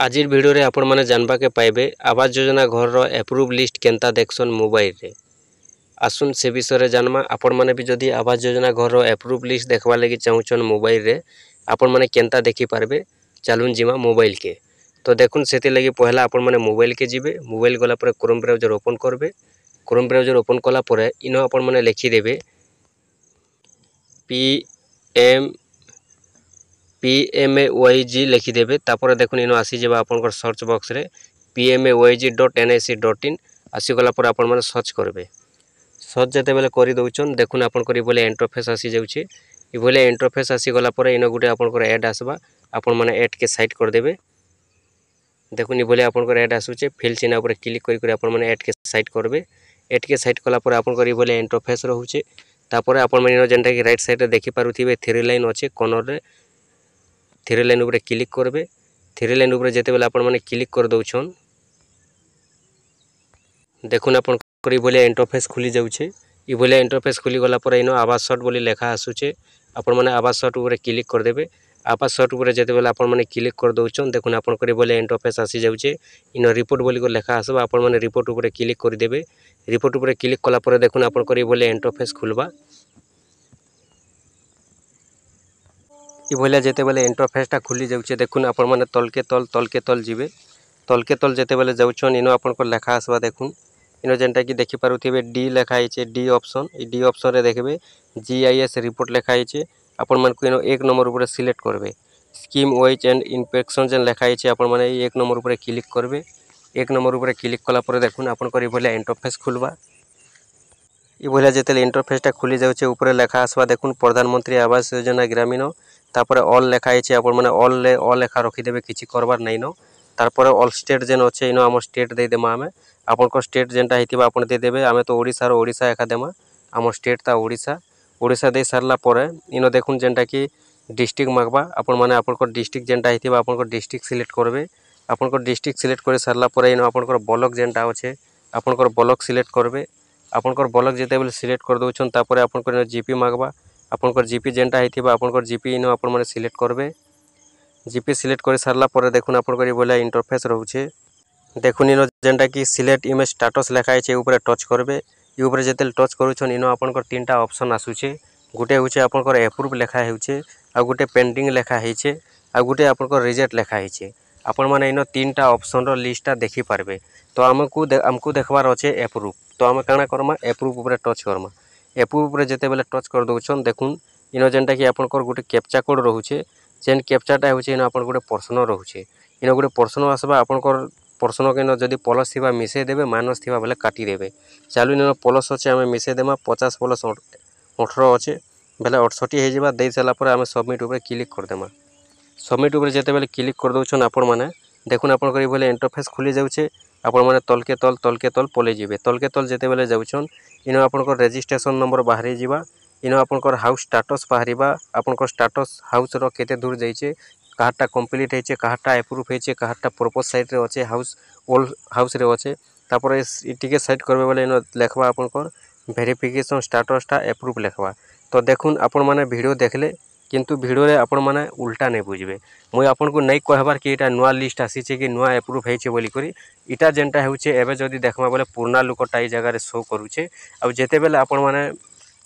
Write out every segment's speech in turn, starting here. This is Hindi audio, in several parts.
आजिर भिडियो रे आपण माने जानबा के पाइबे आवास योजना घर रो एप्रूव लिस्ट केनता देखसन मोबाइल रे। आसुन से विषय रे जानमा आपण माने भी जदी आवास योजना घर रो एप्रूव लिस्ट देखवा लगी चाहुचन मोबाइल रे आपण माने केनता देखि पारबे। चालुन जिमा मोबाइल के तो देखुन सेति लगी पहला आपण माने मोबाइल के जिबे। मोबाइल गला पर क्रोम ब्राउजर ओपन करबे। क्रोम ब्राउजर ओपन कला पर इनो आपण माने लिखि देबे PMAYG लिखिदेवे। तापर देखुन इन आसी जब आपन सर्च बॉक्स रे PMAYG.NIC.in आसीगला पर आपण माने सर्च करबे। सर्च जते बेले करि दउचन देखुन आपन करि बोले इंटरफेस आसी जाउची। इ बोले इंटरफेस आसी गला पर इन गुटे आपन को ऐड आसबा। आपण माने ऐड के साइड कर देबे। देखुन इ बोले आपन को ऐड आसुचे फिल चिन्ह ऊपर क्लिक करि करि आपण माने ऐड के साइड करबे। ऐड के साइड कला पर आपन करि बोले इंटरफेस रहउचे। तापर आपण माने जेंटा कि राइट साइड रे देखि पारुथिबे थ्री लाइन अछि कॉर्नर रे। थ्री लाइन ऊपर क्लिक करबे। थ्री लाइन ऊपर जेते बेले आपण माने क्लिक कर दउछन देखुन आपण करि बोले इंटरफेस खुली जाउछे। इ बोले इंटरफेस खुली गला पर इनो आवास शॉट बोली लेखा आसुचे। आपण माने आवास शॉट ऊपर क्लिक कर देबे। आवास शॉट ऊपर जेते बेले आपण माने क्लिक कर दउछन देखुन आपण करि बोले इंटरफेस आसी जाउछे। इनो रिपोर्ट बोली को लेखा आसबा। आपण माने रिपोर्ट ऊपर क्लिक कर देबे। रिपोर्ट ऊपर क्लिक कला पर देखुन आपण करि बोले इंटरफेस खुलबा। इ भलिया जेते बेले इंटरफेसटा खुली जाउछे देखुन आपण माने तल के तल जिबे। तल के तल जेते बेले जाउछन इनो आपण को लेखा आसबा। देखुन इनो जेंटा कि देखि पारुथिबे डी लेखा आइछे। डी ऑप्शन इ डी ऑप्शन रे देखबे GIS रिपोर्ट लेखा आइछे। आपण मन को इनो एक नंबर ऊपर सिलेक्ट करबे। स्कीम वाइज एंड इंस्पेक्शन जेन लेखा आइछे आपण माने एक नंबर ऊपर क्लिक करबे। एक नंबर ऊपर क्लिक कला पर देखुन आपण करि बोले इंटरफेस खुलबा। इ भलिया जेते इंटरफेसटा खुली जाउछे ऊपर लेखा आसबा। देखुन प्रधानमंत्री आवास योजना ग्रामीण तापर ऑल लेखा आइछे। आपण माने ऑल ले ऑल लेखा रखि देबे किछि करबार नै न। तापर ऑल स्टेट जेन अछि इनो हम स्टेट दे देमा। हमें आपण को स्टेट जेनटा हितिबा आपण दे देबे। आमे तो ओडिसा रो ओडिसा एका देमा। हम स्टेट ता ओडिसा ओडिसा दे सारला परे इनो देखुन जेनटा कि डिस्ट्रिक्ट मागबा। आपण माने आपण को डिस्ट्रिक्ट जेनटा हितिबा आपण को डिस्ट्रिक्ट सिलेक्ट करबे। आपण को डिस्ट्रिक्ट सिलेक्ट कर सारला परे इनो आपण को ब्लॉक जेनटा अछि आपण को ब्लॉक सिलेक्ट करबे। आपण को ब्लॉक जेते बेले सिलेक्ट कर दउछन तापर आपण को जीपी मागबा। आपण को जीपी जेनटा हितिबा आपण को जीपी इनो आपण माने सिलेक्ट करबे। जीपी सिलेक्ट कर सारला परे देखुन आपण करि बोले इंटरफेस रहउछे। देखुन इनो जेनटा कि सिलेक्ट इमेज स्टेटस लेखा आइछे ऊपर टच करबे। इ ऊपर जेते टच करूछन इनो आपण को तीनटा ऑप्शन आसुचे। गुटे होचे आपण को अप्रूव लेखा हेउचे आ गुटे पेंडिंग लेखा हेइचे आ गुटे आपण को रिजेक्ट लेखा हेइचे। आपण माने इनो तीनटा ऑप्शन रो लिस्टटा देखि पारबे। तो हमकु देखबार अछि अप्रूव। तो हम काना करमा अप्रूव ऊपर टच करमा। अप्रूव ऊपर जेते बेले टच कर दउछन देखुन इनो जेनटा कि आपण को गुटे कैप्चा कोड रहउचे। जेन कैप्चाटा होचे इनो आपण गुटे प्रश्न रहउचे। इनो गुटे प्रश्न आसबा आपण को प्रश्न के इनो जदी प्लस थिबा मिसे देबे माइनस थिबा बेले काटी देबे। चालू इनो प्लस अछि हमें मिसे देमा 50 प्लस 18 अछि बेले 68 हे जिबा। दे साला पर हमें सबमिट ऊपर क्लिक कर देमा। सबमिट ऊपर जेते बेले क्लिक कर दउछन आपण माने देखुन आपण करि बोले इंटरफेस खुली जाउछे। आपण माने तल के तल पले जिबे। तल के तल जेते बेले जाउछन इनो आपण को रजिस्ट्रेशन नंबर बाहरी जिबा। इनो आपण को हाउस स्टेटस बाहरीबा। आपण को स्टेटस हाउस रो केते दूर जाइछे काहाटा कंप्लीट हेचे काहाटा अप्रूव हेचे काहाटा पर्पस साइड रे अछि हाउस ओल्ड हाउस रे अछि। तापर इटिके साइड करबे बोले इनो लेखबा आपण को वेरिफिकेशन स्टेटसटा अप्रूव लेखबा। तो देखुन आपण माने वीडियो देखले किंतु वीडियो रे आपण माने उल्टा नै बुझबे। मुई आपण को नै कहबार कि एटा नुवा लिस्ट आसीचे कि नुवा अप्रूव हेचे बोली करी। इटा जेनटा हेउचे एबे जदी देखबा बोले पुराना लुकटा ई जगह रे शो करूचे। आ जेते बेले आपण माने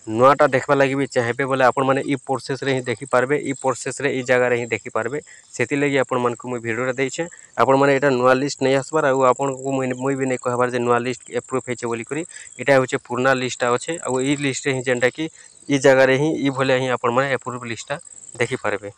नुआटा देखबा लागि भी चाहेबे बोले आपण माने ई प्रोसेस रे ही देखि पारबे। ई प्रोसेस रे ई जगह रे ही देखि पारबे। सेति लागि आपण मन को मुई वीडियो रे दैछे। आपण माने एटा नुवा लिस्ट नै आसबार आ आपण को मुई भी नै कहबार जे नुवा लिस्ट अप्रूव हेचे बोली करी। एटा होचे पुराना लिस्टटा अछि आ ई लिस्ट रे ही जेनटा कि ई जगह रे ही ई भले ही आपण माने अप्रूव लिस्टटा देखि पारबे।